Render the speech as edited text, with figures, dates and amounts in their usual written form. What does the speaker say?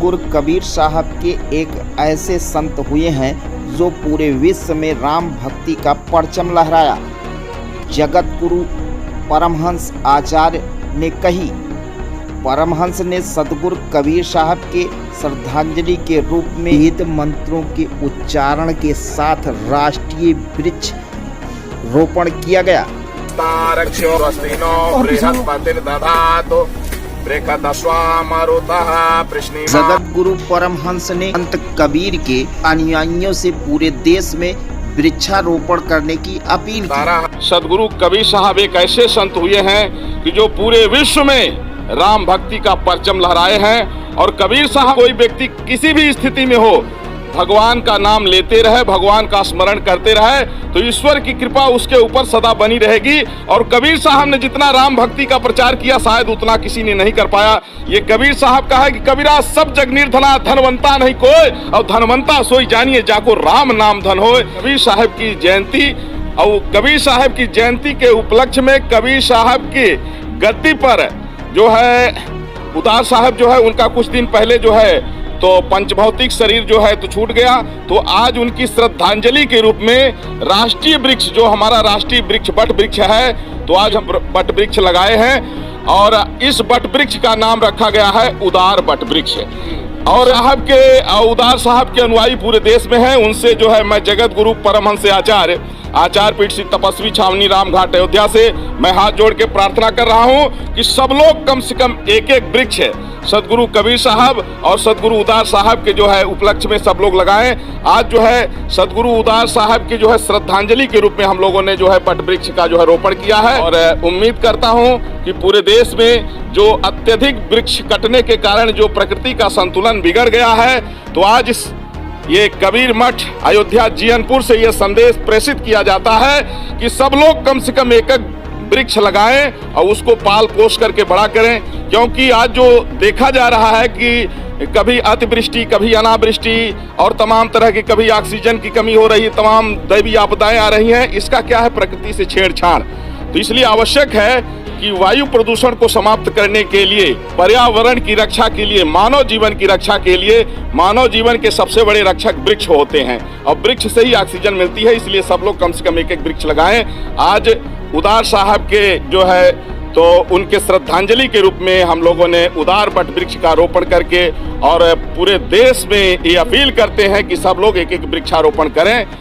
सदगुरु कबीर साहब के एक ऐसे संत हुए हैं जो पूरे विश्व में राम भक्ति का परचम लहराया। जगत गुरु परमहंस आचार्य ने कही, परमहंस ने सदगुरु कबीर साहब के श्रद्धांजलि के रूप में वेद मंत्रों के उच्चारण के साथ राष्ट्रीय वृक्ष रोपण किया गया। जगत गुरु परमहंस ने संत कबीर के अनुयायियों से पूरे देश में वृक्षारोपण करने की अपील की। सदगुरु कबीर साहब एक ऐसे संत हुए हैं कि जो पूरे विश्व में राम भक्ति का परचम लहराए हैं। और कबीर साहब कोई व्यक्ति किसी भी स्थिति में हो, भगवान का नाम लेते रहे, भगवान का स्मरण करते रहे, तो ईश्वर की कृपा उसके ऊपर सदा बनी रहेगी। और कबीर साहब ने जितना राम भक्ति का प्रचार किया शायद उतना किसी ने नहीं कर पाया। ये कबीर साहब का है कि कबीरा सब जग निर्धना, धनवंता नहीं कोई, और धनवंता सोई जानिए जाको राम नाम धन होए। कबीर साहब की जयंती, और कबीर साहब की जयंती के उपलक्ष्य में कबीर साहब की गद्दी पर जो है उदार साहब जो है उनका कुछ दिन पहले जो है तो पंचभौतिक शरीर जो है तो छूट गया। तो आज उनकी श्रद्धांजलि के रूप में राष्ट्रीय वृक्ष, जो हमारा राष्ट्रीय वृक्ष बट वृक्ष है, तो आज हम बट वृक्ष लगाए हैं। और इस बट वृक्ष का नाम रखा गया है उदार बट वृक्ष। और साहब के उदार साहब के अनुयायी पूरे देश में हैं। उनसे जो है मैं जगत गुरु परमहंस आचार्य पीठ श्री तपस्वी छावनी राम घाट अयोध्या से मैं हाथ जोड़ के प्रार्थना कर रहा हूं कि सब लोग कम से कम एक एक वृक्ष है सदगुरु कबीर साहब और सदगुरु उदार साहब के जो है उपलक्ष्य में सब लोग लगाएं। आज जो है सदगुरु उदार साहब की जो है श्रद्धांजलि के रूप में हम लोगों ने जो है बट वृक्ष का जो है रोपण किया है। और उम्मीद करता हूं कि पूरे देश में जो अत्यधिक वृक्ष कटने के कारण जो प्रकृति का संतुलन बिगड़ गया है, तो आज ये कबीर मठ अयोध्या जीयनपुर से ये संदेश प्रेषित किया जाता है कि सब लोग कम से कम एक वृक्ष लगाएं और उसको पाल पोष करके बड़ा करें। क्योंकि आज जो देखा जा रहा है कि कभी अतिवृष्टि, कभी अनावृष्टि और तमाम तरह की, कभी ऑक्सीजन की कमी हो रही है, तमाम दैवीय आपदाएं आ रही हैं, इसका क्या है प्रकृति से छेड़छाड़। तो इसलिए आवश्यक है कि वायु प्रदूषण को समाप्त करने के लिए, पर्यावरण की रक्षा के लिए, मानव जीवन की रक्षा के लिए, मानव जीवन के सबसे बड़े रक्षक वृक्ष होते हैं और वृक्ष से ही ऑक्सीजन मिलती है। इसलिए सब लोग कम से कम एक एक वृक्ष लगाएं। आज उदार साहब के जो है तो उनके श्रद्धांजलि के रूप में हम लोगों ने उदार बट वृक्ष का रोपण करके और पूरे देश में ये अपील करते हैं कि सब लोग एक एक वृक्षारोपण करें।